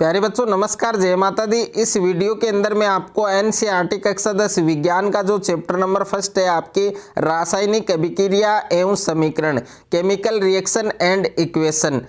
प्यारे बच्चों नमस्कार, जय माता दी। इस वीडियो के अंदर मैं आपको एनसीईआरटी कक्षा 10 विज्ञान का जो चैप्टर नंबर फर्स्ट है आपके रासायनिक अभिक्रिया एवं समीकरण, केमिकल रिएक्शन एंड इक्वेशन,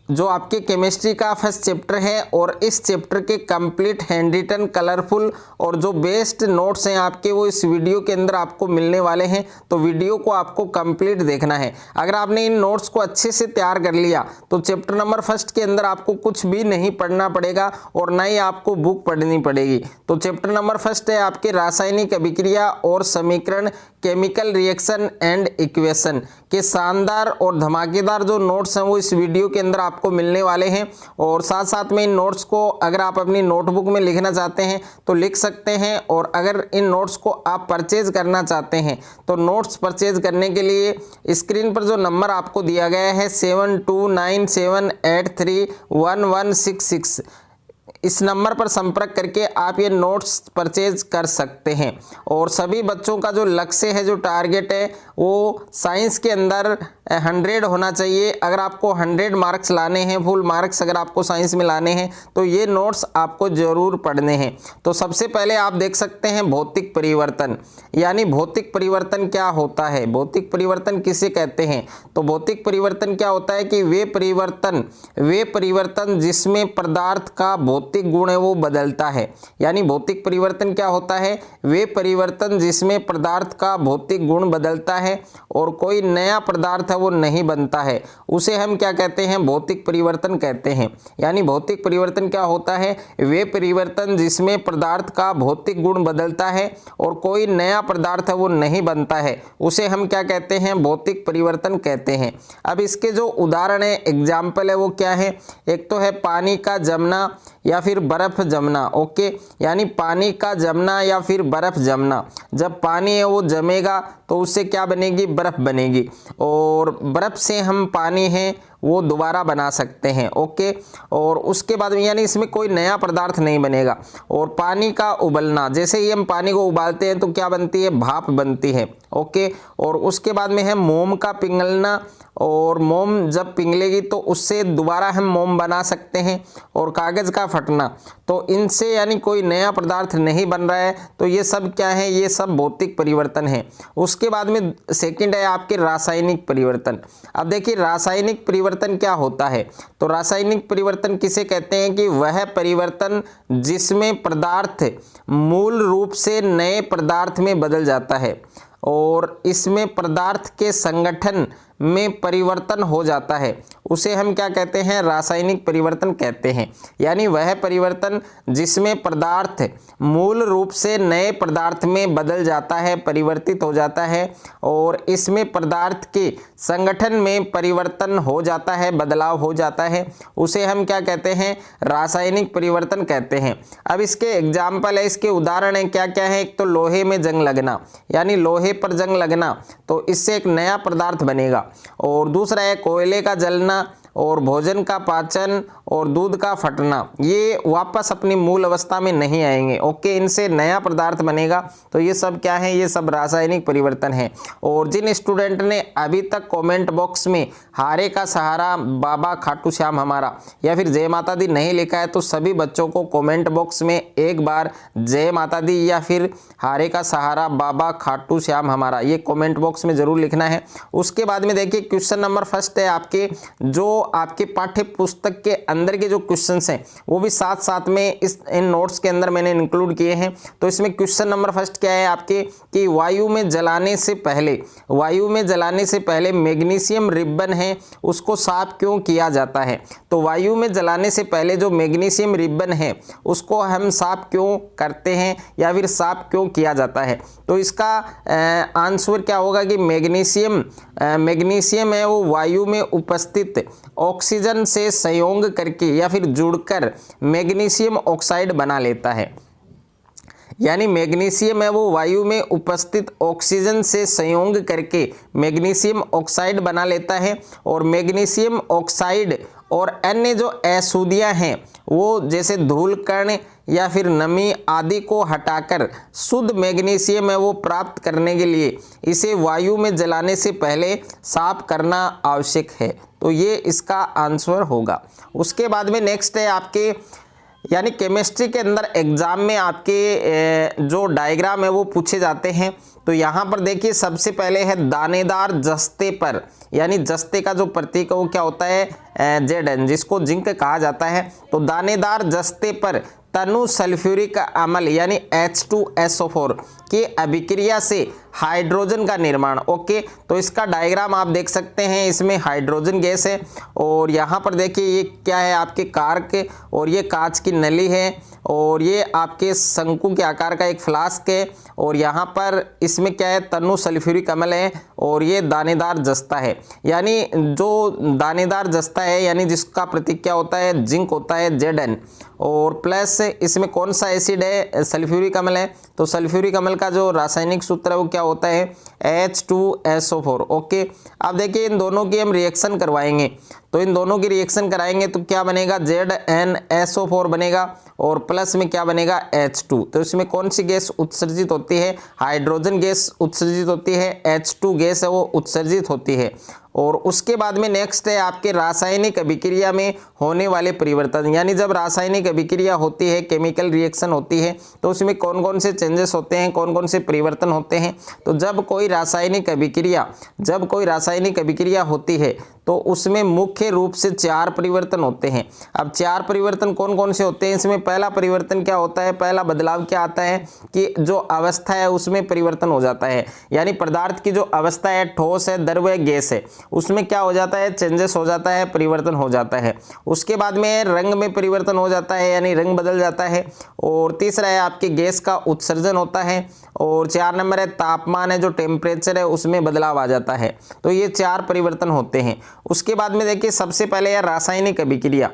जो आपके केमिस्ट्री का फर्स्ट चैप्टर है और इस चैप्टर के कंप्लीट हैंड रिटन कलरफुल और जो बेस्ट नोट्स हैं आपके वो इस वीडियो के अंदर आपको मिलने वाले हैं। तो वीडियो को आपको कंप्लीट देखना है। अगर आपने इन नोट्स को अच्छे से तैयार कर लिया तो चैप्टर नंबर फर्स्ट के अंदर आपको कुछ भी नहीं पढ़ना पड़ेगा और ना ही आपको बुक पढ़नी पड़ेगी। तो चैप्टर नंबर फर्स्ट है आपके रासायनिक अभिक्रिया और समीकरण, केमिकल रिएक्शन एंड इक्वेशन के शानदार और धमाकेदार जो नोट्स हैं वो इस वीडियो के अंदर आपको मिलने वाले हैं। और साथ साथ में इन नोट्स को अगर आप अपनी नोटबुक में लिखना चाहते हैं तो लिख सकते हैं, और अगर इन नोट्स को आप परचेज करना चाहते हैं तो नोट्स परचेज करने के लिए स्क्रीन पर जो नंबर आपको दिया गया है 7297831166, इस नंबर पर संपर्क करके आप ये नोट्स परचेज कर सकते हैं। और सभी बच्चों का जो लक्ष्य है, जो टारगेट है, वो साइंस के अंदर 100 होना चाहिए। अगर आपको 100 मार्क्स लाने हैं, फुल मार्क्स अगर आपको साइंस में लाने हैं तो ये नोट्स आपको ज़रूर पढ़ने हैं। तो सबसे पहले आप देख सकते हैं भौतिक परिवर्तन, यानी भौतिक परिवर्तन क्या होता है, भौतिक परिवर्तन किसे कहते हैं। तो भौतिक परिवर्तन क्या होता है कि वे परिवर्तन जिसमें पदार्थ का भौतिक गुण है वो बदलता है। यानी भौतिक परिवर्तन क्या होता है, वे परिवर्तन जिसमें पदार्थ का भौतिक गुण बदलता है और कोई नया पदार्थ है वो नहीं बनता है, उसे हम क्या कहते हैं, भौतिक परिवर्तन कहते हैं। यानी भौतिक परिवर्तन क्या होता है, वे परिवर्तन जिसमें पदार्थ का भौतिक गुण बदलता है और कोई नया पदार्थ है वो नहीं बनता है, उसे हम क्या कहते हैं, भौतिक परिवर्तन कहते हैं। अब इसके जो उदाहरण है, एग्जाम्पल है, वो क्या है, एक तो है पानी का जमना या फिर बर्फ जमना। ओके, यानी पानी का जमना या फिर बर्फ जमना। जब पानी है वो जमेगा तो उससे क्या बनेगी, बर्फ बनेगी, और बर्फ से हम पानी है वो दोबारा बना सकते हैं। ओके, और उसके बाद में यानी इसमें कोई नया पदार्थ नहीं बनेगा। और पानी का उबलना, जैसे ही हम पानी को उबालते हैं तो क्या बनती है, भाप बनती है। ओके, और उसके बाद में है मोम का पिघलना, और मोम जब पिघलेगी तो उससे दोबारा हम मोम बना सकते हैं। और कागज़ का फटना, तो इनसे यानी कोई नया पदार्थ नहीं बन रहा है, तो ये सब क्या है, ये सब भौतिक परिवर्तन है। उसके बाद में सेकंड है आपके रासायनिक परिवर्तन। अब देखिए रासायनिक परिवर्तन क्या होता है। तो रासायनिक परिवर्तन किसे कहते हैं कि वह परिवर्तन जिसमें पदार्थ मूल रूप से नए पदार्थ में बदल जाता है और इसमें पदार्थ के संगठन में परिवर्तन हो जाता है, उसे हम क्या कहते हैं, रासायनिक परिवर्तन कहते हैं। यानी वह परिवर्तन जिसमें पदार्थ मूल रूप से नए पदार्थ में बदल जाता है, परिवर्तित हो जाता है, और इसमें पदार्थ के संगठन में परिवर्तन हो जाता है, बदलाव हो जाता है, उसे हम क्या कहते हैं, रासायनिक परिवर्तन कहते हैं। अब इसके एग्जाम्पल है, इसके उदाहरण है, क्या क्या है। एक तो लोहे में जंग लगना, यानी लोहे पर जंग लगना, तो इससे एक नया पदार्थ बनेगा। और दूसरा है कोयले का जलना, और भोजन का पाचन और दूध का फटना, ये वापस अपनी मूल अवस्था में नहीं आएंगे। ओके, इनसे नया पदार्थ बनेगा। तो ये सब क्या है, ये सब रासायनिक परिवर्तन है। और जिन स्टूडेंट ने अभी तक कमेंट बॉक्स में हारे का सहारा, बाबा खाटू श्याम हमारा या फिर जय माता दी नहीं लिखा है, तो सभी बच्चों को कमेंट बॉक्स में एक बार जय माता दी या फिर हारे का सहारा, बाबा खाटू श्याम हमारा, ये कमेंट बॉक्स में जरूर लिखना है। उसके बाद में देखिए क्वेश्चन नंबर फर्स्ट है आपके, जो आपके पाठ्य पुस्तक के अंदर के जो क्वेश्चंस हैं वो भी साथ साथ में इन नोट्स के अंदर मैंने इंक्लूड किए हैं। तो इसमें क्वेश्चन नंबर फर्स्ट क्या है आपके कि वायु में जलाने से पहले मैग्नीशियम रिबन है उसको साफ क्यों किया जाता है। तो वायु में जलाने से पहले जो मैग्नीशियम रिबन है उसको हम साफ क्यों करते हैं या फिर साफ क्यों किया जाता है। तो इसका आंसर क्या होगा कि मैग्नीशियम है वो वायु में उपस्थित ऑक्सीजन से संयोग करके या फिर जुड़कर मैग्नीशियम ऑक्साइड बना लेता है। यानी मैग्नीशियम है वो वायु में उपस्थित ऑक्सीजन से संयोग करके मैग्नीशियम ऑक्साइड बना लेता है, और मैग्नीशियम ऑक्साइड और अन्य जो अशुद्धियां हैं वो जैसे धूल कण या फिर नमी आदि को हटाकर शुद्ध मैग्नीशियम है वो प्राप्त करने के लिए इसे वायु में जलाने से पहले साफ करना आवश्यक है। तो ये इसका आंसर होगा। उसके बाद में नेक्स्ट है आपके यानी केमिस्ट्री के अंदर एग्जाम में आपके जो डायग्राम है वो पूछे जाते हैं। तो यहाँ पर देखिए सबसे पहले है दानेदार जस्ते पर, यानी जस्ते का जो प्रतीक है वो क्या होता है Zn, जिसको जिंक कहा जाता है। तो दानेदार जस्ते पर तनु सल्फ्यूरिक अम्ल यानी H2SO4 की अभिक्रिया से हाइड्रोजन का निर्माण। ओके, तो इसका डायग्राम आप देख सकते हैं, इसमें हाइड्रोजन गैस है और यहाँ पर देखिए ये क्या है आपके कार्क, और ये कांच की नली है, और ये आपके शंकु के आकार का एक फ्लास्क है, और यहाँ पर इसमें क्या है तनु सल्फ्यूरिक अम्ल है, और ये दानेदार जस्ता है। यानी जो दानेदार जस्ता है यानी जिसका प्रतीक क्या होता है जिंक होता है Zn, और प्लस इसमें कौन सा एसिड है सल्फ्यूरिक अम्ल है। तो सल्फ्यूरिक अम्ल का जो रासायनिक सूत्र है वो क्या होता है H2SO4। ओके, अब देखिए इन दोनों की हम रिएक्शन करवाएंगे, तो इन दोनों की रिएक्शन कराएंगे तो क्या बनेगा ZnSO4 बनेगा, और प्लस में क्या बनेगा H2। तो इसमें कौन सी गैस उत्सर्जित होती है हाइड्रोजन गैस उत्सर्जित होती है, H2 गैस है वो उत्सर्जित होती है। और उसके बाद में नेक्स्ट है आपके रासायनिक अभिक्रिया में होने वाले परिवर्तन, यानी जब रासायनिक अभिक्रिया होती है केमिकल रिएक्शन होती है तो उसमें कौन कौन से चेंजेस होते हैं, कौन कौन से परिवर्तन होते हैं। तो जब कोई रासायनिक अभिक्रिया होती है तो उसमें मुख्य रूप से 4 परिवर्तन होते हैं। अब 4 परिवर्तन कौन कौन से होते हैं, इसमें पहला परिवर्तन क्या होता है, पहला बदलाव क्या आता है कि जो अवस्था है उसमें परिवर्तन हो जाता है, यानी पदार्थ की जो अवस्था है ठोस है द्रव है गैस है उसमें क्या हो जाता है चेंजेस हो जाता है, परिवर्तन हो जाता है। उसके बाद में रंग में परिवर्तन हो जाता है, यानी रंग बदल जाता है। और तीसरा है आपके गैस का उत्सर्जन होता है, और 4 नंबर है तापमान है जो टेम्परेचर है उसमें बदलाव आ जाता है। तो ये 4 परिवर्तन होते हैं। उसके बाद में देखिए सबसे पहले है रासायनिक अभिक्रिया,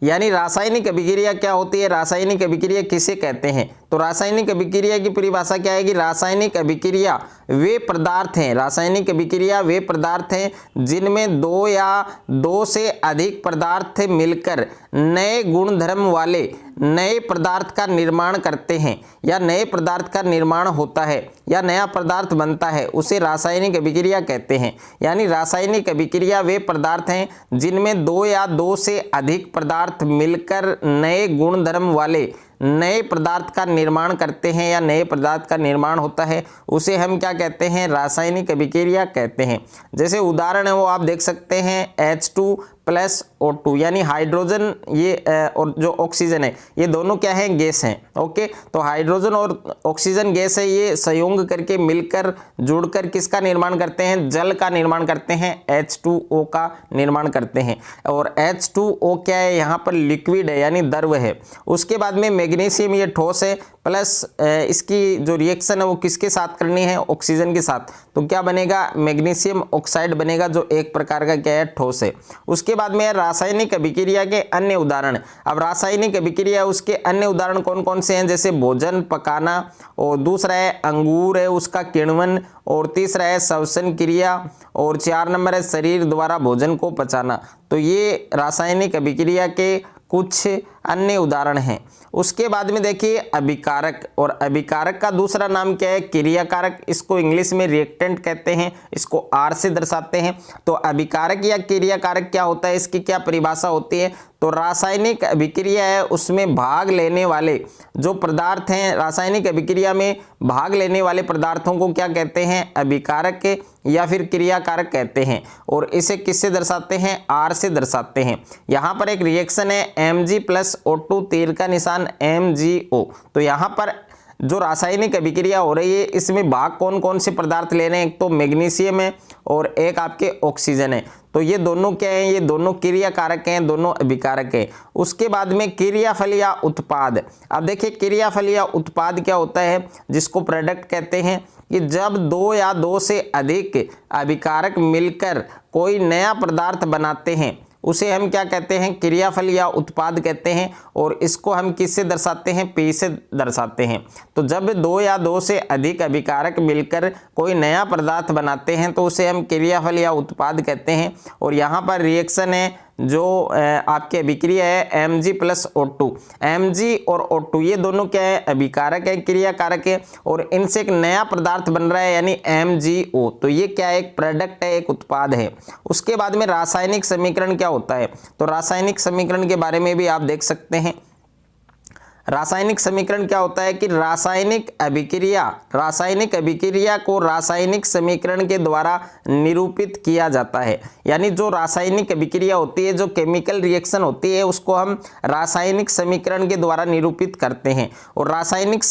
यानी रासायनिक अभिक्रिया क्या होती है, रासायनिक अभिक्रिया किसे कहते हैं। तो रासायनिक अभिक्रिया की परिभाषा क्या है कि रासायनिक अभिक्रिया वे पदार्थ हैं, रासायनिक अभिक्रिया वे पदार्थ हैं जिनमें 2 या 2 से अधिक पदार्थ मिलकर नए गुणधर्म वाले नए पदार्थ का निर्माण करते हैं, या नए पदार्थ का निर्माण होता है या नया पदार्थ बनता है, उसे रासायनिक अभिक्रिया कहते हैं। यानी रासायनिक अभिक्रिया वे पदार्थ हैं जिनमें 2 या 2 से अधिक पदार्थ मिलकर नए गुणधर्म वाले नए पदार्थ का निर्माण करते हैं या नए पदार्थ का निर्माण होता है, उसे हम क्या कहते हैं रासायनिक अभिक्रिया कहते हैं। जैसे उदाहरण है वो आप देख सकते हैं H2+O2, यानी हाइड्रोजन ये और जो ऑक्सीजन है ये दोनों क्या है गैस हैं। ओके, तो हाइड्रोजन और ऑक्सीजन गैस है ये संयोग करके मिलकर जुड़कर किसका निर्माण करते हैं, जल का निर्माण करते हैं, H2O का निर्माण करते हैं। और H2O क्या है यहाँ पर लिक्विड है यानी द्रव है। उसके बाद में मैग्नीशियम ये ठोस है, प्लस इसकी जो रिएक्शन है वो किसके साथ करनी है ऑक्सीजन के साथ, तो क्या बनेगा मैग्नीशियम ऑक्साइड बनेगा जो एक प्रकार का क्या है ठोस है। उसके बाद में रासायनिक अभिक्रिया के अन्य उदाहरण। अब रासायनिक अभिक्रिया उसके अन्य उदाहरण कौन कौन से हैं, जैसे भोजन पकाना, और दूसरा है अंगूर है उसका किण्वन, और तीसरा है श्वसन क्रिया, और 4 नंबर है शरीर द्वारा भोजन को पचाना। तो ये रासायनिक अभिक्रिया के कुछ अन्य उदाहरण हैं। उसके बाद में देखिए अभिकारक, और अभिकारक का दूसरा नाम क्या है क्रियाकारक, इसको इंग्लिश में रिएक्टेंट कहते हैं, इसको R से दर्शाते हैं। तो अभिकारक या क्रियाकारक क्या होता है, इसकी क्या परिभाषा होती है, तो रासायनिक अभिक्रिया है उसमें भाग लेने वाले जो पदार्थ हैं, रासायनिक अभिक्रिया में भाग लेने वाले पदार्थों को क्या कहते हैं अभिकारक या फिर क्रियाकारक कहते हैं। और इसे किससे दर्शाते हैं R से दर्शाते हैं। यहाँ पर एक रिएक्शन है Mg+O2 तीर का निशान MgO। तो यहाँ पर जो रासायनिक अभिक्रिया हो रही है इसमें भाग कौन कौन से पदार्थ ले रहे हैं, एक तो मैग्नीशियम है और एक आपके ऑक्सीजन है। तो ये दोनों क्या हैं, ये दोनों क्रियाकारक हैं, दोनों अभिकारक हैं। उसके बाद में क्रियाफल या उत्पाद। अब देखिए क्रियाफल या उत्पाद क्या होता है, जिसको प्रोडक्ट कहते हैं, कि जब 2 या 2 से अधिक अभिकारक मिलकर कोई नया पदार्थ बनाते हैं उसे हम क्या कहते हैं क्रियाफल या उत्पाद कहते हैं। और इसको हम किससे दर्शाते हैं P से दर्शाते हैं। तो जब 2 या 2 से अधिक अभिकारक मिलकर कोई नया पदार्थ बनाते हैं तो उसे हम क्रियाफल या उत्पाद कहते हैं। और यहाँ पर रिएक्शन है जो आपके अभिक्रिया है Mg+O2, Mg और O2 ये दोनों क्या है, अभिकारक है, क्रियाकारक है, और इनसे एक नया पदार्थ बन रहा है यानी MgO। तो ये क्या है, एक प्रोडक्ट है, एक उत्पाद है। उसके बाद में रासायनिक समीकरण क्या होता है, तो रासायनिक समीकरण के बारे में भी आप देख सकते हैं। रासायनिक समीकरण क्या होता है कि रासायनिक अभिक्रिया को रासायनिक समीकरण के द्वारा निरूपित किया जाता है। यानी जो रासायनिक अभिक्रिया होती है, जो केमिकल रिएक्शन होती है, उसको हम रासायनिक समीकरण के द्वारा निरूपित करते हैं। और रासायनिक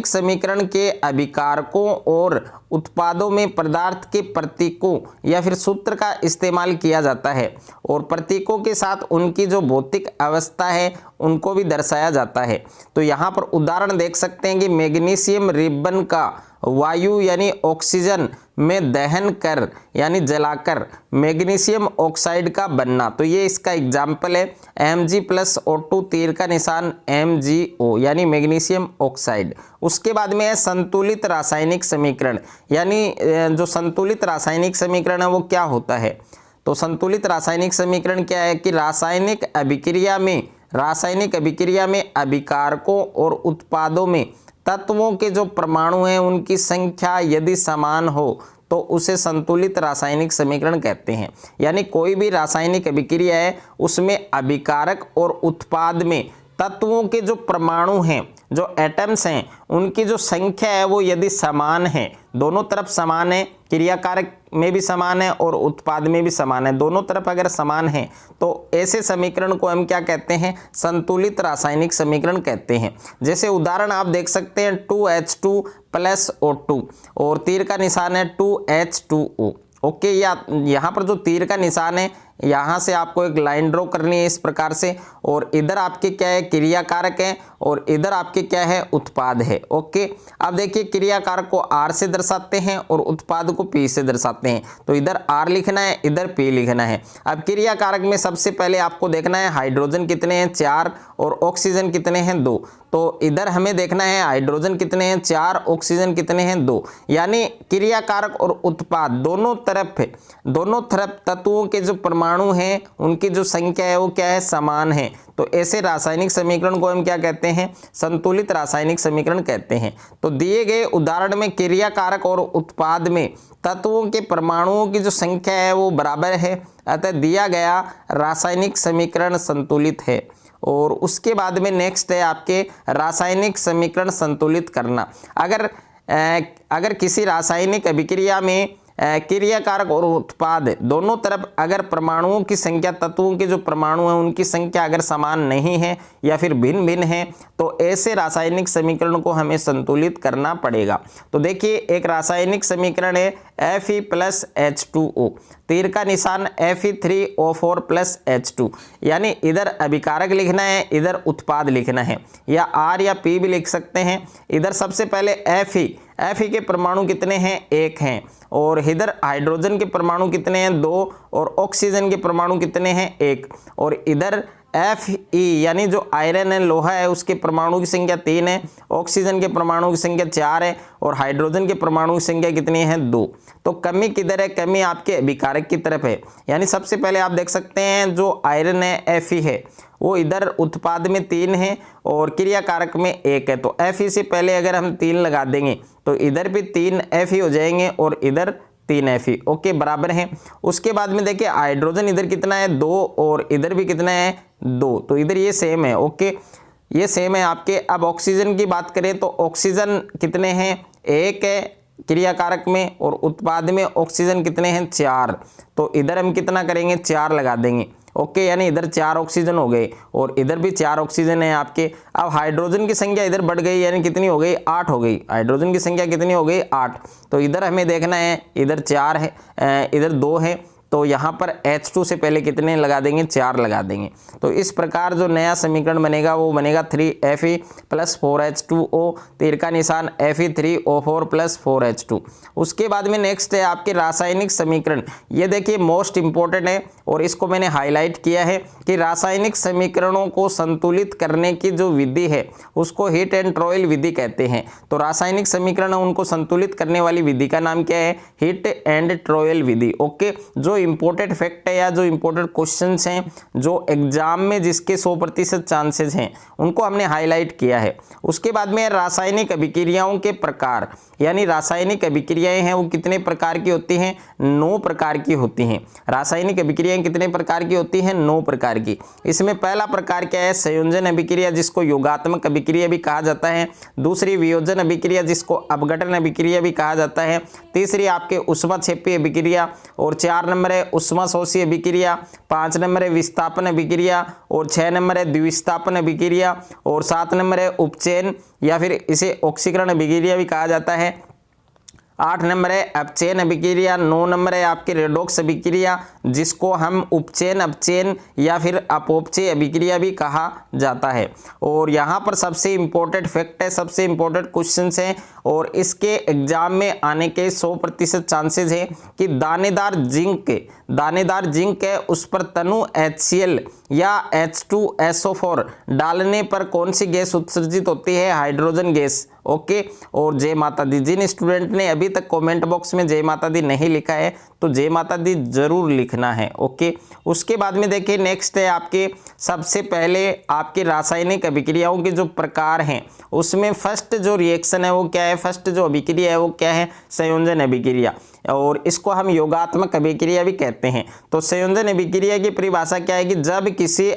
समीकरण के अभिकारकों और उत्पादों में पदार्थ के प्रतीकों या फिर सूत्र का इस्तेमाल किया जाता है, और प्रतीकों के साथ उनकी जो भौतिक अवस्था है उनको भी दर्शाया जाता है। तो यहाँ पर उदाहरण देख सकते हैं कि मैग्नीशियम रिबन का वायु यानी ऑक्सीजन में दहन कर यानी जलाकर मैग्नीशियम ऑक्साइड का बनना, तो ये इसका एग्जाम्पल है। Mg+O2 तीर का निशान MgO यानी मैग्नीशियम ऑक्साइड। उसके बाद में है संतुलित रासायनिक समीकरण, यानी जो संतुलित रासायनिक समीकरण है वो क्या होता है, तो संतुलित रासायनिक समीकरण क्या है कि रासायनिक अभिक्रिया में अभिकारकों और उत्पादों में तत्वों के जो परमाणु हैं उनकी संख्या यदि समान हो तो उसे संतुलित रासायनिक समीकरण कहते हैं। यानी कोई भी रासायनिक अभिक्रिया है उसमें अभिकारक और उत्पाद में तत्वों के जो परमाणु हैं, जो एटम्स हैं, उनकी जो संख्या है वो यदि समान है, दोनों तरफ समान है, क्रियाकारक में भी समान है और उत्पाद में भी समान है, दोनों तरफ अगर समान है तो ऐसे समीकरण को हम क्या कहते हैं, संतुलित रासायनिक समीकरण कहते हैं। जैसे उदाहरण आप देख सकते हैं 2H2+O2 और तीर का निशान है 2H2O। ओके, या यहाँ पर जो तीर का निशान है यहाँ से आपको एक लाइन ड्रॉ करनी है इस प्रकार से, और इधर आपके क्या है, क्रियाकारक है, और इधर आपके क्या है, उत्पाद है। ओके, अब देखिए क्रियाकारक को R से दर्शाते हैं और उत्पाद को P से दर्शाते हैं। तो इधर R लिखना है, इधर P लिखना है। अब क्रियाकारक में सबसे पहले आपको देखना है हाइड्रोजन कितने हैं, 4, और ऑक्सीजन कितने हैं, 2। तो इधर हमें देखना है हाइड्रोजन कितने हैं, 4, ऑक्सीजन कितने हैं, 2। यानी क्रियाकारक और उत्पाद दोनों तरफ तत्वों के जो परमाणु हैं उनकी जो संख्या है वो क्या है, समान है। तो ऐसे रासायनिक समीकरण को हम क्या कहते हैं, संतुलित रासायनिक समीकरण कहते हैं। तो दिए गए उदाहरण में क्रियाकारक और उत्पाद में तत्वों के परमाणुओं की जो संख्या है वो बराबर है, अतः दिया गया रासायनिक समीकरण संतुलित है। और उसके बाद में नेक्स्ट है आपके रासायनिक समीकरण संतुलित करना। अगर किसी रासायनिक अभिक्रिया में क्रियाकारक और उत्पाद दोनों तरफ अगर परमाणुओं की संख्या, तत्वों के जो परमाणु हैं उनकी संख्या अगर समान नहीं है या फिर भिन्न भिन्न है तो ऐसे रासायनिक समीकरण को हमें संतुलित करना पड़ेगा। तो देखिए एक रासायनिक समीकरण है Fe+H2O, तीर का निशान Fe3O4+H2, यानी इधर अभिकारक लिखना है, इधर उत्पाद लिखना है, या R या P भी लिख सकते हैं। इधर सबसे पहले Fe के परमाणु कितने हैं, 1 हैं, और इधर हाइड्रोजन के परमाणु कितने हैं, 2, और ऑक्सीजन के परमाणु कितने हैं, 1, और इधर Fe यानी जो आयरन है, लोहा है, उसके परमाणु की संख्या 3 है, ऑक्सीजन के परमाणु की संख्या 4 है, और हाइड्रोजन के परमाणु की संख्या कितनी है, 2। तो कमी किधर है, कमी आपके अभिकारक की तरफ है। यानी सबसे पहले आप देख सकते हैं जो आयरन है Fe है वो इधर उत्पाद में 3 है और क्रियाकारक में 1 है। तो Fe से पहले अगर हम 3 लगा देंगे तो इधर भी 3 Fe हो जाएंगे और इधर 3 Fe। ओके, बराबर हैं। उसके बाद में देखिए हाइड्रोजन इधर कितना है, 2, और इधर भी कितना है, 2। तो इधर ये सेम है। ओके, ये सेम है आपके। अब ऑक्सीजन की बात करें तो ऑक्सीजन कितने हैं, 1 है क्रियाकारक में, और उत्पाद में ऑक्सीजन कितने हैं, 4। तो इधर हम कितना करेंगे, 4 लगा देंगे। ओके, यानी इधर 4 ऑक्सीजन हो गए और इधर भी 4 ऑक्सीजन है आपके। अब हाइड्रोजन की संख्या इधर बढ़ गई, यानी कितनी हो गई, 8 हो गई। हाइड्रोजन की संख्या कितनी हो गई, 8। तो इधर हमें देखना है, इधर 4 है, इधर 2 है, तो यहाँ पर H2 से पहले कितने लगा देंगे, 4 लगा देंगे। तो इस प्रकार जो नया समीकरण बनेगा वो बनेगा 3Fe+4H2O, तीर का निशान Fe3O4+4H2। उसके बाद में नेक्स्ट है आपके रासायनिक समीकरण। ये देखिए मोस्ट इंपॉर्टेंट है और इसको मैंने हाईलाइट किया है कि रासायनिक समीकरणों को संतुलित करने की जो विधि है उसको हीट एंड ट्रॉयल विधि कहते हैं। तो रासायनिक समीकरण उनको संतुलित करने वाली विधि का नाम क्या है, heat and trial Vidhi. Okay, जो इम्पोर्टेंट फैक्ट है या जो इम्पोर्टेंट क्वेश्चंस हैं जो एग्जाम में जिसके 100% चांसेस हैं उनको हमने हाईलाइट किया है। उसके बाद में रासायनिक अभिक्रियाओं के प्रकार, यानी रासायनिक अभिक्रियाएं हैं वो कितने प्रकार की होती हैं? 9 प्रकार की होती हैं। रासायनिक अभिक्रियाएं कितने प्रकार की होती हैं? 9 प्रकार की। इसमें पहला प्रकार क्या है? संयोजन अभिक्रिया, जिसको योगात्मक अभिक्रिया भी कहा जाता है। दूसरी वियोजन अभिक्रिया, जिसको अपघटन अभिक्रिया भी कहा जाता है। तीसरी आपके ऊष्माक्षेपी अभिक्रिया, और 4 नंबर है ऊष्माशोषी अभिक्रिया, 5 नंबर है विस्थापन अभिक्रिया, और 6 नंबर है द्विविस्थापन अभिक्रिया, और 7 नंबर है उपचयन या फिर इसे ऑक्सीकरण अभिक्रिया भी कहा जाता है। 8 नंबर है अपचयन अभिक्रिया। 9 नंबर है आपकी रेडॉक्स अभिक्रिया, जिसको हम उपचयन, अपचयन या फिर अपोपचय अभिक्रिया भी कहा जाता है। और यहाँ पर सबसे इम्पोर्टेंट फैक्ट है, सबसे इम्पोर्टेंट क्वेश्चंस हैं और इसके एग्जाम में आने के 100% चांसेस है कि दानेदार जिंक है उस पर तनु HCl या H2SO4 डालने पर कौन सी गैस उत्सर्जित होती है? Hydrogen gas. ओके, और जय माता दी। जिन स्टूडेंट ने अभी तक कमेंट बॉक्स में जय माता दी नहीं लिखा है तो जय माता दी जरूर लिखना है। ओके, उसके बाद में देखिए नेक्स्ट है आपके, सबसे पहले आपके रासायनिक अभिक्रियाओं के जो प्रकार हैं उसमें फर्स्ट जो रिएक्शन है वो क्या है? फर्स्ट जो अभिक्रिया है वो क्या है? संयोजन अभिक्रिया, और इसको हम योगात्मक अभिक्रिया भी कहते हैं। तो संयोजन अभिक्रिया की परिभाषा क्या है कि जब किसी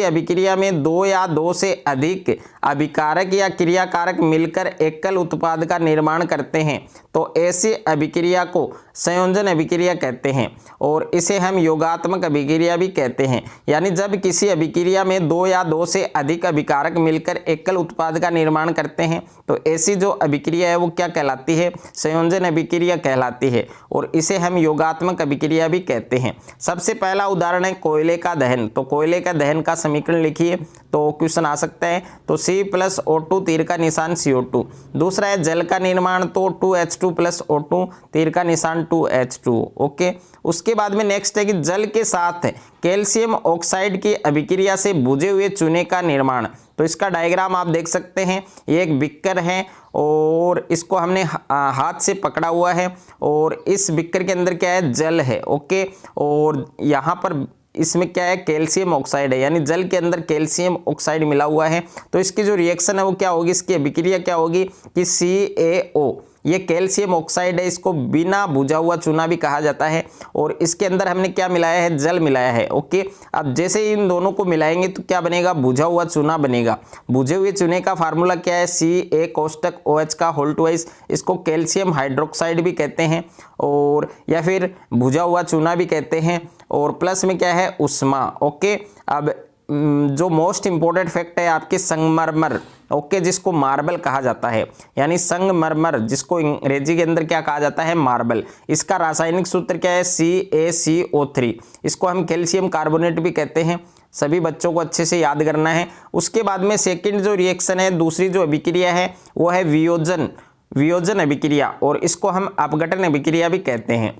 अभिक्रिया में 2 या 2 से अधिक अभिकारक या क्रियाकारक मिलकर एकल उत्पाद का निर्माण करते हैं तो ऐसी अभिक्रिया को संयोजन अभिक्रिया कहते हैं, और इसे हम योगात्मक अभिक्रिया भी कहते हैं। यानी जब किसी अभिक्रिया में 2 या 2 से अधिक अभिकारक मिलकर एकल उत्पाद का निर्माण करते हैं तो ऐसी जो अभिक्रिया है वो क्या कहलाती है? संयोजन अभिक्रिया कहलाती है, और इसे हम योगात्मक अभिक्रिया भी कहते हैं। सबसे पहला उदाहरण है कोयले का दहन। तो कोयले का दहन का समीकरण लिखिए, तो क्वेश्चन आ सकता है। तो C+O2 तीर का निशान CO2। दूसरा है जल का निर्माण, तो 2H2+O2 तीर का निशान 2H2। ओके, उसके बाद में नेक्स्ट है कि जल के साथ कैल्शियम ऑक्साइड की अभिक्रिया से बुझे हुए चूने का निर्माण। तो इसका डायग्राम आप देख सकते हैं, ये एक बिक्कर है और इसको हमने हाथ से पकड़ा हुआ है और इस बिक्कर के अंदर क्या है? जल है। ओके, और यहाँ पर इसमें क्या है? कैल्शियम ऑक्साइड है, यानी जल के अंदर कैल्शियम ऑक्साइड मिला हुआ है। तो इसकी जो रिएक्शन है वो क्या होगी? इसकी अभिक्रिया क्या होगी कि CaO, ये कैल्शियम ऑक्साइड है, इसको बिना बुझा हुआ चूना भी कहा जाता है, और इसके अंदर हमने क्या मिलाया है? जल मिलाया है। ओके, अब जैसे इन दोनों को मिलाएंगे तो क्या बनेगा? बुझा हुआ चूना बनेगा। बुझे हुए चूने का फार्मूला क्या है? Ca(OH)। इसको कैल्शियम हाइड्रोक्साइड भी कहते हैं और या फिर बुझा हुआ चूना भी कहते हैं, और प्लस में क्या है? उष्मा। ओके, अब जो मोस्ट इंपॉर्टेंट फैक्ट है आपके संगमरमर। ओके, जिसको मार्बल कहा जाता है, यानी संगमरमर, जिसको अंग्रेजी के अंदर क्या कहा जाता है? मार्बल। इसका रासायनिक सूत्र क्या है? CaCO3। इसको हम कैल्शियम कार्बोनेट भी कहते हैं। सभी बच्चों को अच्छे से याद करना है। उसके बाद में सेकंड जो रिएक्शन है, दूसरी जो अभिक्रिया है वो है वियोजन अभिक्रिया, और इसको हम अपघटन अभिक्रिया भी कहते हैं।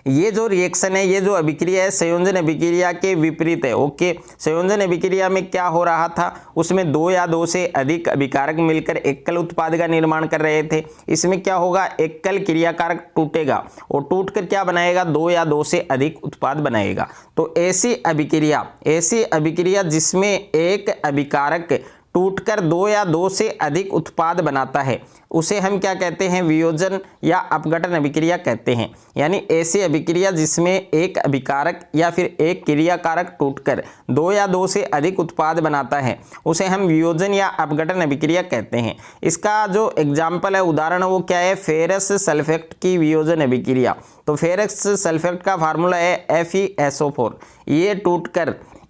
ये जो रिएक्शन है, ये जो अभिक्रिया है संयोजन अभिक्रिया के विपरीत है। ओके, संयोजन अभिक्रिया में क्या हो रहा था? उसमें 2 या 2 से अधिक अभिकारक मिलकर एकल उत्पाद का निर्माण कर रहे थे। इसमें क्या होगा? एकल क्रियाकारक टूटेगा और टूटकर क्या बनाएगा? 2 या 2 से अधिक उत्पाद बनाएगा। तो ऐसी अभिक्रिया जिसमें एक अभिकारक टूटकर 2 या 2 से अधिक उत्पाद बनाता है उसे हम क्या कहते हैं? वियोजन या अपघटन अभिक्रिया कहते हैं। यानी ऐसी अभिक्रिया जिसमें एक अभिकारक या फिर एक क्रियाकारक टूटकर 2 या 2 से अधिक उत्पाद बनाता है उसे हम वियोजन या अपघटन अभिक्रिया कहते हैं। इसका जो एग्जाम्पल है, उदाहरण, वो क्या है? फेरस सल्फेट की वियोजन अभिक्रिया। तो फेरस सल्फेट का फार्मूला है FeSO4।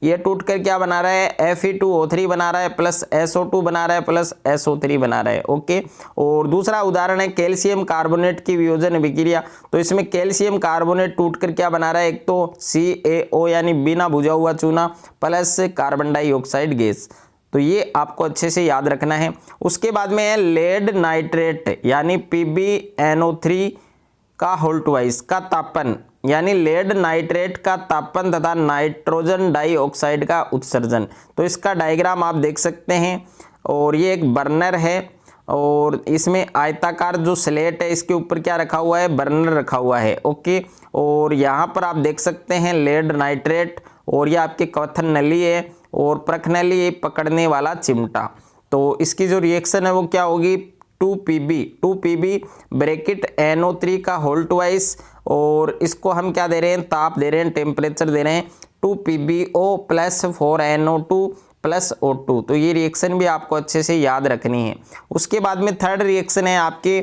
ये टूटकर क्या बना रहा है? Fe2O3 बना रहा है, प्लस SO2 बना रहा है, प्लस SO3 बना रहा है। ओके, और दूसरा उदाहरण है कैल्शियम कार्बोनेट की वियोजन अभिक्रिया। तो इसमें कैल्शियम कार्बोनेट टूटकर क्या बना रहा है? एक तो CaO यानी बिना बुझा हुआ चूना, प्लस कार्बन डाइऑक्साइड गैस। तो ये आपको अच्छे से याद रखना है। उसके बाद में है लेड नाइट्रेट यानी PbNO3 का होल ट्वाइस का तापन, यानी लेड नाइट्रेट का तापन तथा नाइट्रोजन डाइऑक्साइड का उत्सर्जन। तो इसका डायग्राम आप देख सकते हैं, और ये एक बर्नर है और इसमें आयताकार जो स्लेट है इसके ऊपर क्या रखा हुआ है, बर्नर रखा हुआ है। ओके, और यहाँ पर आप देख सकते हैं लेड नाइट्रेट, और ये आपके क्वथन नली है, और परख नली पकड़ने वाला चिमटा। तो इसकी जो रिएक्शन है वो क्या होगी, 2Pb ब्रैकेट NO3 का होल ट्वाइस, और इसको हम क्या दे रहे हैं, ताप दे रहे हैं, टेम्परेचर दे रहे हैं 2PbO plus 4NO2 plus O2। तो ये रिएक्शन भी आपको अच्छे से याद रखनी है। उसके बाद में थर्ड रिएक्शन है आपके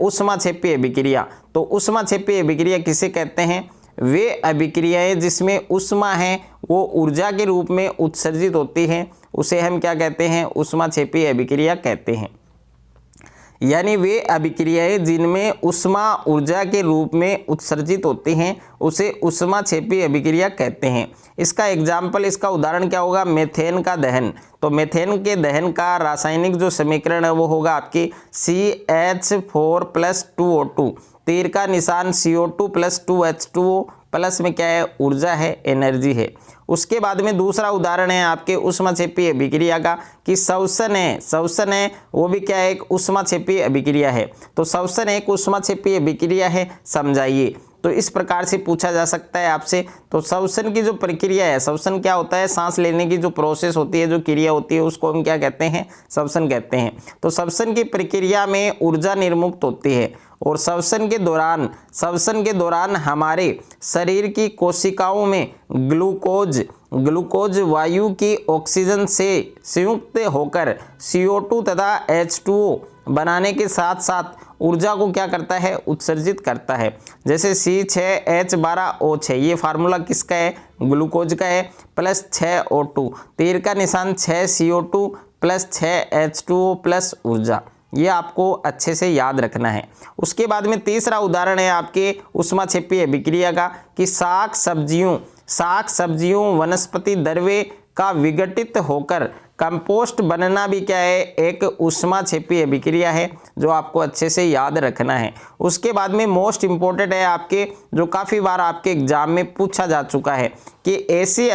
ऊष्माक्षेपी अभिक्रिया। तो ऊष्माक्षेपी अभिक्रिया किसे कहते हैं, वे अभिक्रियाएं जिसमें ऊष्मा है वो ऊर्जा के रूप में उत्सर्जित होती है, उसे हम क्या कहते हैं, ऊष्माक्षेपी अभिक्रिया कहते हैं। यानी वे अभिक्रियाएं जिनमें ऊष्मा ऊर्जा के रूप में उत्सर्जित होती हैं उसे ऊष्माक्षेपी अभिक्रिया कहते हैं। इसका एग्जाम्पल, इसका उदाहरण क्या होगा, मेथेन का दहन। तो मेथेन के दहन का रासायनिक जो समीकरण है वो होगा आपकी CH4 प्लस 2O2, तीर का निशान CO2 प्लस 2H2O, प्लस में क्या है, ऊर्जा है, एनर्जी है। उसके बाद में दूसरा उदाहरण है आपके ऊष्माक्षेपी अभिक्रिया का कि श्वसन है वो भी क्या है, एक ऊष्माक्षेपी अभिक्रिया है। तो श्वसन एक ऊष्माक्षेपी अभिक्रिया है, समझाइए। तो इस प्रकार से पूछा जा सकता है आपसे। तो श्वसन की जो प्रक्रिया है, श्वसन क्या होता है, सांस लेने की जो प्रोसेस होती है, जो क्रिया होती है, उसको हम क्या कहते हैं, श्वसन कहते हैं। तो श्वसन की प्रक्रिया में ऊर्जा निर्मुक्त होती है, और श्वसन के दौरान हमारे शरीर की कोशिकाओं में ग्लूकोज वायु की ऑक्सीजन से संयुक्त होकर CO2 तथा H2O बनाने के साथ साथ ऊर्जा को क्या करता है, उत्सर्जित करता है। जैसे C6H12O6, ये फार्मूला किसका है, ग्लूकोज का है, प्लस 6O2, तीर का निशान 6CO2 प्लस 6H2O प्लस ऊर्जा। ये आपको अच्छे से याद रखना है। उसके बाद में तीसरा उदाहरण है आपके ऊष्माक्षेपी अभिक्रिया का कि शाक सब्जियों वनस्पति द्रव्य का विघटित होकर कंपोस्ट बनना भी क्या है, एक ऊष्माक्षेपी अभिक्रिया है, जो आपको अच्छे से याद रखना है। उसके बाद में मोस्ट इंपॉर्टेंट है आपके, जो काफ़ी बार आपके एग्जाम में पूछा जा चुका है कि ऐसी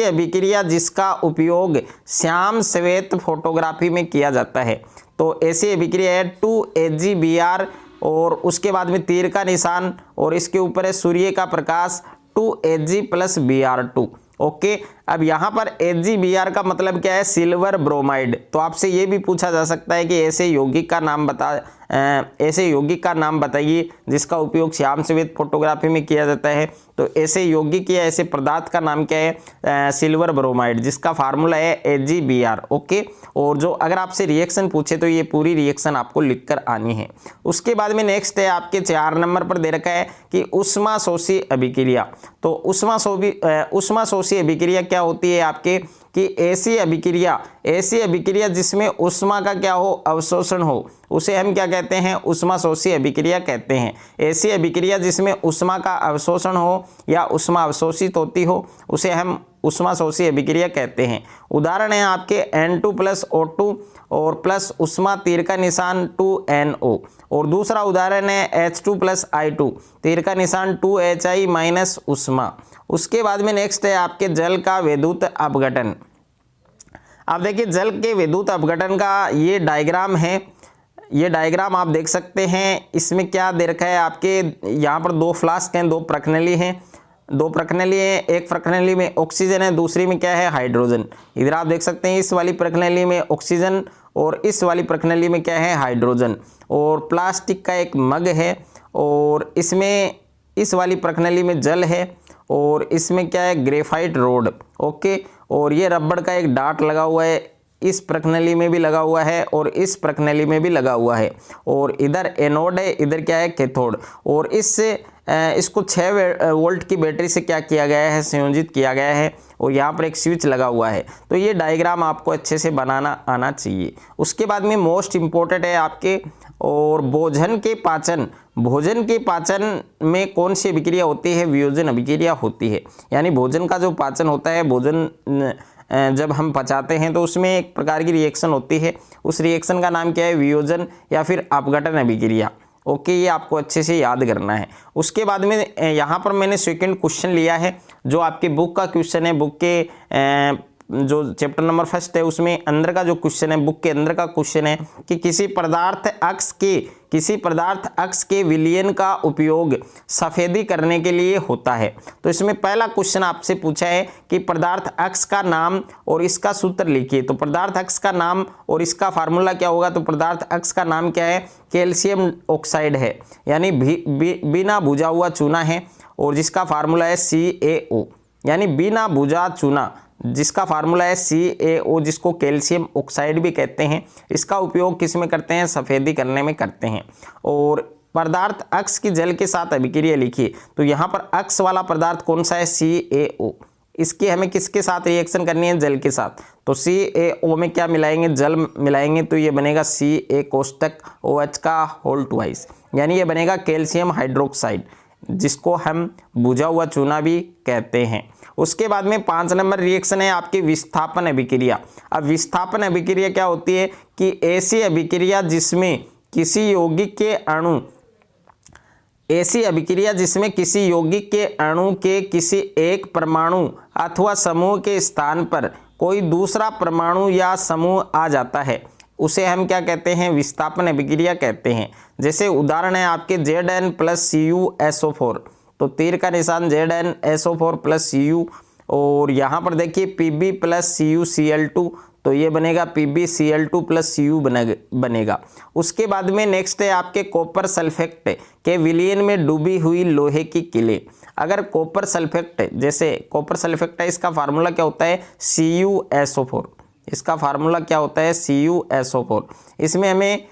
अभिक्रिया जिसका उपयोग श्याम श्वेत फोटोग्राफी में किया जाता है। तो ऐसी अभिक्रिया है 2AgBr, और उसके बाद में तीर का निशान, और इसके ऊपर है सूर्य का प्रकाश 2Ag प्लस Br2। ओके, अब यहाँ पर AgBr का मतलब क्या है, सिल्वर ब्रोमाइड। तो आपसे ये भी पूछा जा सकता है कि ऐसे यौगिक का नाम बताइए जिसका उपयोग श्याम श्वेत फोटोग्राफी में किया जाता है। तो ऐसे यौगिक या ऐसे पदार्थ का नाम क्या है, सिल्वर ब्रोमाइड, जिसका फार्मूला है AgBr। ओके, और जो अगर आपसे रिएक्शन पूछे तो ये पूरी रिएक्शन आपको लिखकर आनी है। उसके बाद में नेक्स्ट है आपके 4 नंबर पर दे रखा है कि ऊष्माशोषी अभिक्रिया। तो ऊष्माशोषी अभिक्रिया क्या होती है आपके, कि ऐसी अभिक्रिया जिसमें ऊष्मा का क्या हो, अवशोषण हो, उसे हम क्या कहते हैं, ऊष्माशोषी अभिक्रिया कहते हैं। ऐसी अभिक्रिया जिसमें ऊष्मा का अवशोषण हो या ऊष्मा अवशोषित होती हो, उसे हम ऊष्माशोषी अभिक्रिया कहते हैं। उदाहरण है आपके N2 प्लस O2 और प्लस ऊष्मा, तीर का निशान 2NO। और दूसरा उदाहरण है H2 प्लस I2, तीर का निशान 2HI माइनस ऊष्मा। उसके बाद में नेक्स्ट है आपके जल का विद्युत अपघटन। आप देखिए जल के विद्युत अपघटन का ये डायग्राम है, ये डायग्राम आप देख सकते हैं। इसमें क्या दे रखा है आपके, यहाँ पर 2 फ्लास्क हैं, 2 प्रकनली हैं, एक प्रकनली में ऑक्सीजन है, दूसरी में क्या है, हाइड्रोजन। इधर आप देख सकते हैं इस वाली प्रकनली में ऑक्सीजन और इस वाली प्रकनली में क्या है, हाइड्रोजन। और प्लास्टिक का एक मग है, और इसमें इस वाली प्रकनली में जल है, और इसमें क्या है, ग्रेफाइट रोड। ओके, और ये रबड़ का एक डाट लगा हुआ है, इस प्रकनली में भी लगा हुआ है और इस प्रकनली में भी लगा हुआ है। और इधर एनोड है, इधर क्या है, कैथोड। और इसको 6 वोल्ट की बैटरी से क्या किया गया है, संयोजित किया गया है, और यहाँ पर एक स्विच लगा हुआ है। तो ये डायग्राम आपको अच्छे से बनाना आना चाहिए। उसके बाद में मोस्ट इम्पोर्टेंट है आपके, और भोजन के पाचन में कौन सी अभिक्रिया होती है, वियोजन अभिक्रिया होती है। यानी भोजन का जो पाचन होता है, भोजन जब हम पचाते हैं तो उसमें एक प्रकार की रिएक्शन होती है, उस रिएक्शन का नाम क्या है, वियोजन या फिर अपघटन अभिक्रिया। ओके, ये आपको अच्छे से याद करना है। उसके बाद में यहाँ पर मैंने सेकंड क्वेश्चन लिया है, जो आपके बुक का क्वेश्चन है, बुक के जो चैप्टर नंबर 1 है उसमें अंदर का जो क्वेश्चन है, बुक के अंदर का क्वेश्चन है कि किसी पदार्थ अक्ष के विलयन का उपयोग सफेदी करने के लिए होता है। तो इसमें पहला क्वेश्चन आपसे पूछा है कि पदार्थ अक्ष का नाम और इसका सूत्र लिखिए। तो पदार्थ अक्ष का नाम और इसका फार्मूला क्या होगा? तो पदार्थ अक्ष का नाम क्या है? कैल्शियम ऑक्साइड है, यानी बिना भुजा हुआ चूना है, और जिसका फार्मूला है CaO, यानी बिना भुजा चूना जिसका फार्मूला है CaO, जिसको कैल्शियम ऑक्साइड भी कहते हैं। इसका उपयोग किस में करते हैं? सफेदी करने में करते हैं। और पदार्थ अक्ष की जल के साथ अभिक्रिया लिखिए। तो यहाँ पर अक्ष वाला पदार्थ कौन सा है? CaO। इसकी हमें किसके साथ रिएक्शन करनी है? जल के साथ। तो CaO में क्या मिलाएंगे? जल मिलाएंगे, तो ये बनेगा Ca कोष्टक OH का होल ट्वाइस, यानी ये बनेगा कैल्शियम हाइड्रोक्साइड, जिसको हम बुझा हुआ चूना भी कहते हैं। उसके बाद में 5 नंबर रिएक्शन है आपकी विस्थापन अभिक्रिया। अब विस्थापन अभिक्रिया क्या होती है कि ऐसी अभिक्रिया जिसमें किसी यौगिक के अणु के किसी एक परमाणु अथवा समूह के स्थान पर कोई दूसरा परमाणु या समूह आ जाता है, उसे हम क्या कहते हैं? विस्थापन अभिक्रिया कहते हैं। जैसे उदाहरण है आपके Zn + CuSO4, तो तीर का निशान ZnSO4 + Cu, और यहाँ पर देखिए Pb + CuCl2, तो ये बनेगा PbCl2 + Cu बनेगा। उसके बाद में नेक्स्ट है आपके कॉपर सल्फेट के विलयन में डूबी हुई लोहे की किले। अगर कॉपर सल्फेट, जैसे कॉपर सल्फेट है, इसका फार्मूला क्या होता है? CuSO4। इसका फार्मूला क्या होता है? CuSO4। इसमें हमें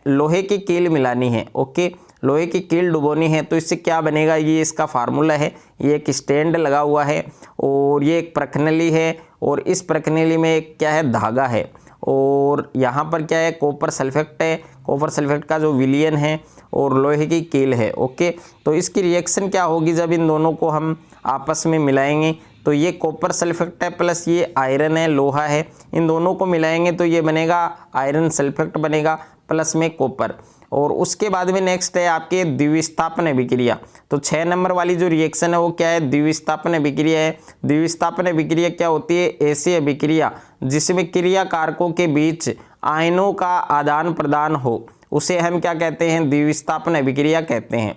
लोहे की कील मिलानी है। ओके, लोहे की कील डुबोनी है, तो इससे क्या बनेगा? ये इसका फार्मूला है। ये एक स्टैंड लगा हुआ है, और ये एक प्रखनली है, और इस प्रखनली में एक क्या है? धागा है, और यहाँ पर क्या है? कॉपर सल्फेट है। कॉपर सल्फेट का जो विलयन है और लोहे की कील है। ओके, तो इसकी रिएक्शन क्या होगी जब इन दोनों को हम आपस में मिलाएंगे? तो ये कॉपर सल्फेट है प्लस ये आयरन है, लोहा है, इन दोनों को मिलाएंगे तो ये बनेगा आयरन सल्फेट बनेगा प्लस में कॉपर। और उसके बाद में नेक्स्ट है आपके द्विविस्थापन अभिक्रिया। तो 6 नंबर वाली जो रिएक्शन है वो क्या है? द्विविस्थापन अभिक्रिया है। द्विविस्थापन अभिक्रिया क्या होती है? ऐसी अभिक्रिया जिसमें क्रिया कारकों के बीच आयनों का आदान प्रदान हो, उसे हम क्या कहते हैं? द्विविस्थापन अभिक्रिया कहते हैं।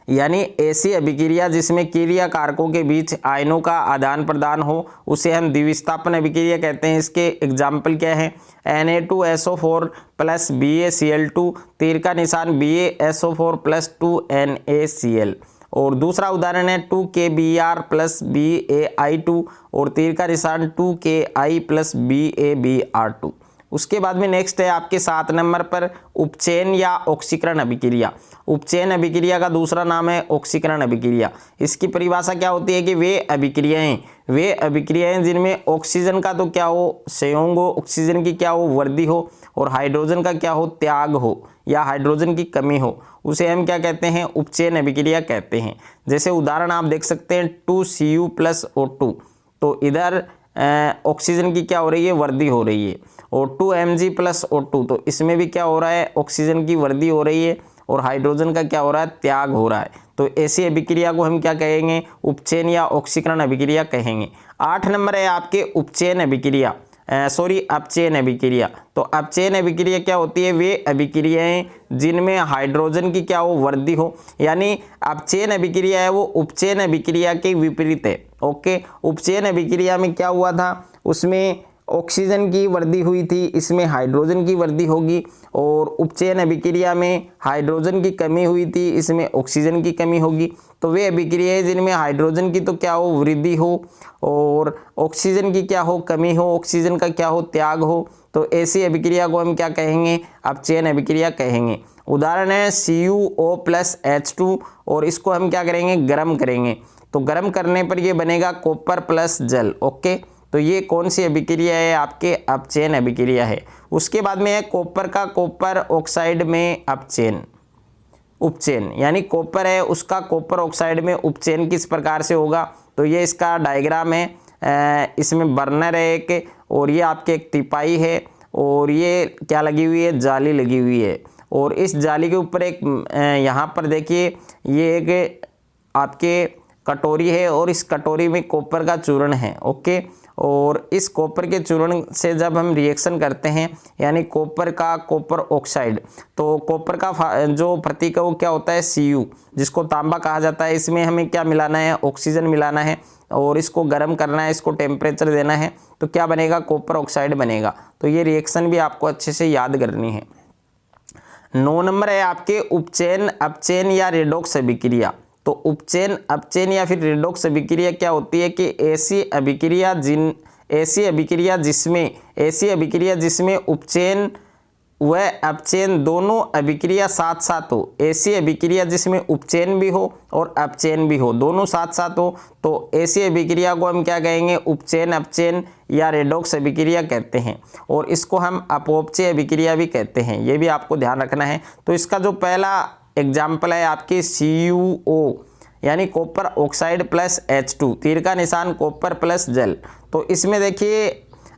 यानी ऐसी अभिक्रिया जिसमें क्रिया कारकों के बीच आयनों का आदान प्रदान हो, उसे हम द्विविस्थापन अभिक्रिया कहते हैं। इसके एग्जाम्पल क्या है? Na2SO4 + BaCl2, तीर का निशान BaSO4 + 2NaCl। और दूसरा उदाहरण है 2KBr + BaI2, और तीर का निशान 2Ki + BaBr2। उसके बाद में नेक्स्ट है आपके 7 नंबर पर उपचयन या ऑक्सीकरण अभिक्रिया। उपचयन अभिक्रिया का दूसरा नाम है ऑक्सीकरण अभिक्रिया। इसकी परिभाषा क्या होती है कि वे अभिक्रियाएं जिनमें ऑक्सीजन का तो क्या हो? संयोग हो, ऑक्सीजन की क्या हो? वृद्धि हो, और हाइड्रोजन का क्या हो? त्याग हो, या हाइड्रोजन की कमी हो, उसे हम क्या कहते हैं? उपचयन अभिक्रिया कहते हैं। जैसे उदाहरण आप देख सकते हैं 2Cu + O2, तो इधर ऑक्सीजन की क्या हो रही है? वृद्धि हो रही है, और 2Mg + O2, तो इसमें भी क्या हो रहा है? ऑक्सीजन की वृद्धि हो रही है, और हाइड्रोजन का क्या हो रहा है? त्याग हो रहा है। तो ऐसी अभिक्रिया को हम क्या कहेंगे? उपचयन या ऑक्सीकरण अभिक्रिया कहेंगे। 8 नंबर है आपके अपचयन अभिक्रिया। तो अपचयन अभिक्रिया क्या होती है? वे अभिक्रियाएं जिनमें हाइड्रोजन की क्या हो? वृद्धि हो, यानी अपचयन अभिक्रिया है वो उपचयन अभिक्रिया के विपरीत है। ओके, उपचयन अभिक्रिया में क्या हुआ था? उसमें ऑक्सीजन की वृद्धि हुई थी, इसमें हाइड्रोजन की वृद्धि होगी, और उपचयन अभिक्रिया में हाइड्रोजन की कमी हुई थी, इसमें ऑक्सीजन की कमी होगी। तो वे अभिक्रियाएं जिनमें हाइड्रोजन की तो क्या हो? वृद्धि हो, और ऑक्सीजन की क्या हो? कमी हो, ऑक्सीजन का क्या हो? त्याग हो, तो ऐसी अभिक्रिया को हम क्या कहेंगे? अपचयन अभिक्रिया कहेंगे। उदाहरण है CuO + H2, और इसको हम क्या करेंगे? गर्म करेंगे, तो गर्म करने पर ये बनेगा कॉपर + जल। ओके, तो ये कौन सी अभिक्रिया है? आपके अपचयन अभिक्रिया है। उसके बाद में है कॉपर का कॉपर ऑक्साइड में उपचयन, यानी कॉपर है उसका कॉपर ऑक्साइड में उपचयन किस प्रकार से होगा? तो ये इसका डायग्राम है। इसमें बर्नर है एक, और ये आपके एक टिपाई है, और ये क्या लगी हुई है? जाली लगी हुई है, और इस जाली के ऊपर एक यहाँ पर देखिए ये एक आपके कटोरी है, और इस कटोरी में कॉपर का चूर्ण है। ओके, और इस कॉपर के चूर्ण से जब हम रिएक्शन करते हैं यानी कॉपर का कॉपर ऑक्साइड, तो कॉपर का जो प्रतीक है वो क्या होता है Cu, जिसको तांबा कहा जाता है। इसमें हमें क्या मिलाना है, ऑक्सीजन मिलाना है और इसको गर्म करना है, इसको टेम्परेचर देना है, तो क्या बनेगा, कॉपर ऑक्साइड बनेगा। तो ये रिएक्शन भी आपको अच्छे से याद करनी है। 9 नंबर है आपके उपचयन अपचयन या रेडॉक्स अभिक्रिया। तो उपचयन अपचयन या फिर रेडॉक्स अभिक्रिया क्या होती है कि ऐसी अभिक्रिया जिसमें उपचयन व अपचयन दोनों अभिक्रिया साथ साथ हो। ऐसी अभिक्रिया जिसमें उपचयन भी हो और अपचयन भी हो, दोनों साथ साथ हो, तो ऐसी अभिक्रिया को हम क्या कहेंगे, उपचयन अपचयन या रेडॉक्स अभिक्रिया कहते हैं। और इसको हम अपौपचय अभिक्रिया भी कहते हैं, ये भी आपको ध्यान रखना है। तो इसका जो पहला एग्जाम्पल है आपकी CuO यानी कॉपर ऑक्साइड प्लस H2, तीर का निशान कॉपर प्लस जल। तो इसमें देखिए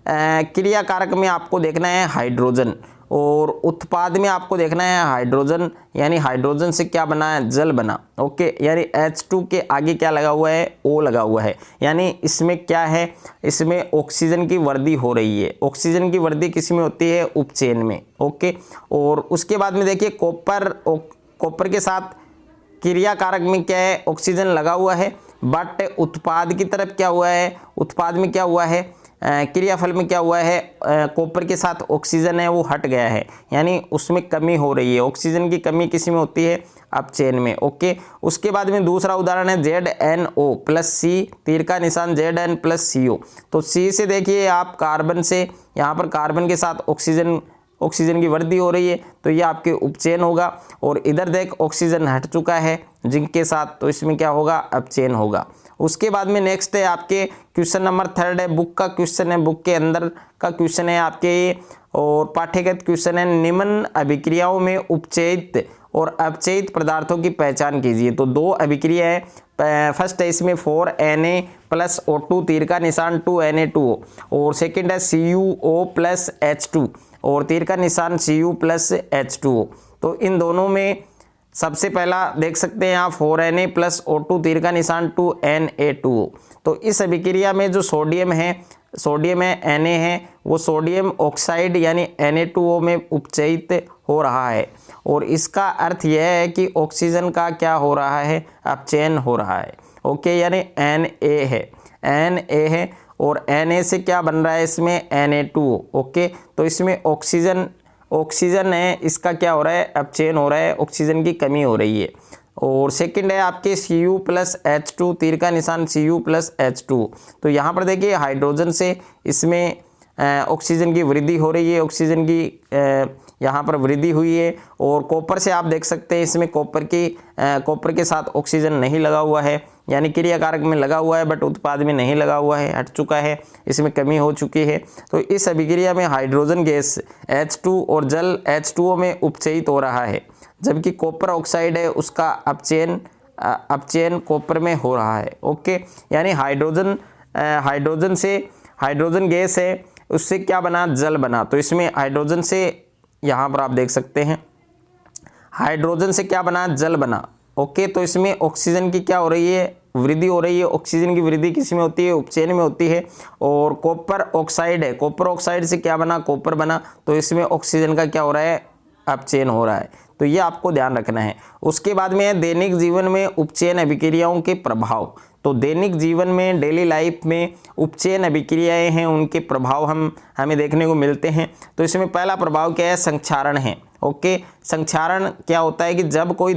क्रिया कारक में आपको देखना है हाइड्रोजन और उत्पाद में आपको देखना है हाइड्रोजन, यानी हाइड्रोजन से क्या बना है, जल बना। ओके, यानी H2 के आगे क्या लगा हुआ है, O लगा हुआ है, यानी इसमें क्या है, इसमें ऑक्सीजन की वृद्धि हो रही है। ऑक्सीजन की वृद्धि किस में होती है, उपचयन में। ओके, और उसके बाद में देखिए कॉपर के साथ क्रिया कारक में क्या है, ऑक्सीजन लगा हुआ है, बट उत्पाद की तरफ क्या हुआ है, उत्पाद में क्या हुआ है, क्रियाफल में क्या हुआ है, कॉपर के साथ ऑक्सीजन है वो हट गया है, यानी उसमें कमी हो रही है। ऑक्सीजन की कमी किसी में होती है, अपचयन में। ओके, उसके बाद में दूसरा उदाहरण है ZnO प्लस C, तीर का निशान Zn प्लस CO। तो C से देखिए आप कार्बन से, यहाँ पर कार्बन के साथ ऑक्सीजन की वृद्धि हो रही है, तो ये आपके उपचयन होगा। और इधर देख ऑक्सीजन हट चुका है जिंक के साथ, तो इसमें क्या होगा, अपचयन होगा। उसके बाद में नेक्स्ट है आपके क्वेश्चन नंबर 3 है, बुक का क्वेश्चन है, बुक के अंदर का क्वेश्चन है आपके ये, और पाठ्यगत क्वेश्चन है, निम्न अभिक्रियाओं में उपचयित और अपचयित पदार्थों की पहचान कीजिए। तो 2 अभिक्रिया है, फर्स्ट है इसमें 4Na प्लस O2, तीर का निशान 2Na2O, और सेकेंड है CuO प्लस H2 और तीर का निशान Cu प्लस H2O। तो इन दोनों में सबसे पहला देख सकते हैं आप 4Na प्लस O2, तीर का निशान 2Na2O। तो इस अभिक्रिया में जो सोडियम है Na है, वो सोडियम ऑक्साइड यानी Na2O में उपचयित हो रहा है, और इसका अर्थ यह है कि ऑक्सीजन का क्या हो रहा है, अपचयन हो रहा है। ओके, यानी Na है और Na से क्या बन रहा है इसमें, Na2O। ओके, तो इसमें ऑक्सीजन है, इसका क्या हो रहा है, अपचयन हो रहा है, ऑक्सीजन की कमी हो रही है। और सेकंड है आपके Cu प्लस H2, तीर का निशान Cu प्लस H2। तो यहाँ पर देखिए हाइड्रोजन से इसमें ऑक्सीजन की वृद्धि हो रही है, ऑक्सीजन की यहाँ पर वृद्धि हुई है। और कॉपर से आप देख सकते हैं इसमें कॉपर के साथ ऑक्सीजन नहीं लगा हुआ है, यानी क्रिया कारक में लगा हुआ है बट उत्पाद में नहीं लगा हुआ है, हट चुका है, इसमें कमी हो चुकी है। तो इस अभिक्रिया में हाइड्रोजन गैस H2 और जल H2O में उपचयित हो रहा है, जबकि कॉपर ऑक्साइड है उसका अपचयन कॉपर में हो रहा है। ओके, यानी हाइड्रोजन गैस है, उससे क्या बना, जल बना। तो इसमें हाइड्रोजन से, यहाँ पर आप देख सकते हैं हाइड्रोजन से क्या बना, जल बना। ओके, तो इसमें ऑक्सीजन की क्या हो रही है, वृद्धि हो रही है। ऑक्सीजन की वृद्धि किस में होती है, उपचयन में होती है। और कॉपर ऑक्साइड है, कॉपर ऑक्साइड से क्या बना, कॉपर बना, तो इसमें ऑक्सीजन का क्या हो रहा है, अपचयन हो रहा है। तो ये आपको ध्यान रखना है। उसके बाद में है दैनिक जीवन में उपचयन अभिक्रियाओं के प्रभाव। तो दैनिक जीवन में, डेली लाइफ में उपचयन अभिक्रियाएं हैं, उनके प्रभाव हमें देखने को मिलते हैं। तो इसमें पहला प्रभाव क्या है, संक्षारण है। ओके, संक्षारण क्या होता है कि जब कोई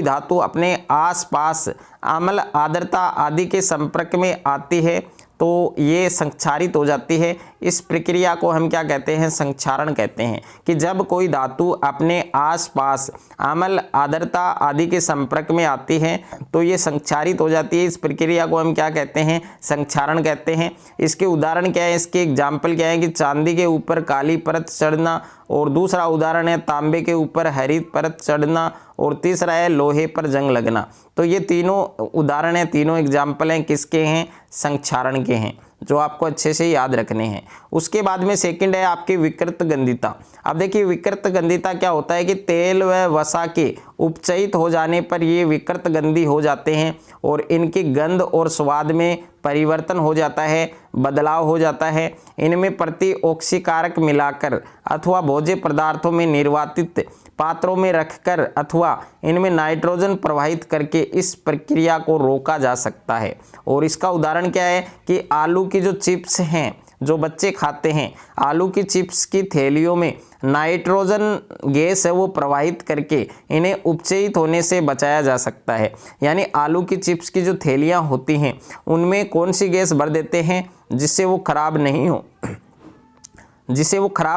धातु अपने आसपास अम्ल, आर्द्रता आदि के संपर्क में आती है तो ये संक्षारित हो जाती है। इस प्रक्रिया को हम क्या कहते हैं, संक्षारण कहते हैं। कि जब कोई धातु अपने आसपास अम्ल, आर्द्रता आदि के संपर्क में आती है तो ये संक्षारित हो जाती है। इस प्रक्रिया को हम क्या कहते हैं, संक्षारण कहते हैं। इसके उदाहरण क्या है, इसके एग्जाम्पल क्या है कि चांदी के ऊपर काली परत चढ़ना, और दूसरा उदाहरण है तांबे के ऊपर हरित परत चढ़ना, और तीसरा है लोहे पर जंग लगना। तो ये तीनों उदाहरण हैं, तीनों एग्जाम्पल हैं, किसके हैं, संक्षारण के हैं। जो आपको अच्छे से याद रखने हैं। उसके बाद में सेकंड है आपकी विकृत गंधिता। अब देखिए विकृत गंधिता क्या होता है कि तेल व वसा के उपचयित हो जाने पर ये विकृत गंधी हो जाते हैं और इनकी गंध और स्वाद में परिवर्तन हो जाता है, बदलाव हो जाता है। इनमें प्रतिऑक्सीकारक मिलाकर अथवा भोज्य पदार्थों में निर्वातित पात्रों में रखकर अथवा इनमें नाइट्रोजन प्रवाहित करके इस प्रक्रिया को रोका जा सकता है। और इसका उदाहरण क्या है कि आलू की जो चिप्स हैं जो बच्चे खाते हैं, आलू की चिप्स की थैलियों में नाइट्रोजन गैस है वो प्रवाहित करके इन्हें उपचयित होने से बचाया जा सकता है। यानी आलू की चिप्स की जो थैलियाँ होती हैं उनमें कौन सी गैस भर देते हैं जिससे वो खराब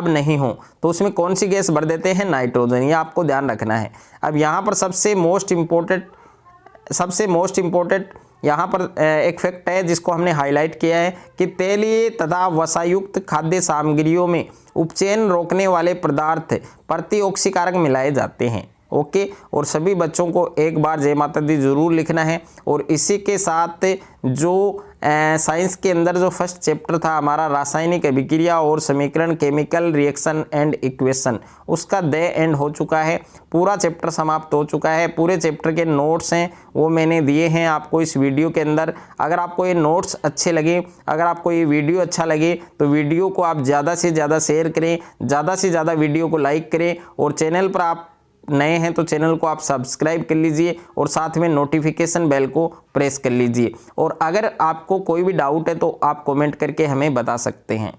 नहीं हो, तो उसमें कौन सी गैस भर देते हैं? नाइट्रोजन। ये आपको ध्यान रखना है। अब यहाँ पर सबसे मोस्ट इम्पोर्टेंट यहाँ पर एक फैक्ट है जिसको हमने हाईलाइट किया है कि तेलीय तथा वसायुक्त खाद्य सामग्रियों में उपचयन रोकने वाले पदार्थ प्रतिऑक्सीकारक मिलाए जाते हैं। ओके, और सभी बच्चों को एक बार जय माता दी जरूर लिखना है। और इसी के साथ जो साइंस के अंदर जो फर्स्ट चैप्टर था हमारा रासायनिक अभिक्रिया और समीकरण, केमिकल रिएक्शन एंड इक्वेशन, उसका द एंड हो चुका है। पूरा चैप्टर समाप्त हो चुका है। पूरे चैप्टर के नोट्स हैं वो मैंने दिए हैं आपको इस वीडियो के अंदर। अगर आपको ये नोट्स अच्छे लगे, अगर आपको ये वीडियो अच्छा लगे तो वीडियो को आप ज़्यादा से ज़्यादा शेयर करें, ज़्यादा से ज़्यादा वीडियो को लाइक करें। और चैनल पर आप नए हैं तो चैनल को आप सब्सक्राइब कर लीजिए और साथ में नोटिफिकेशन बेल को प्रेस कर लीजिए। और अगर आपको कोई भी डाउट है तो आप कमेंट करके हमें बता सकते हैं।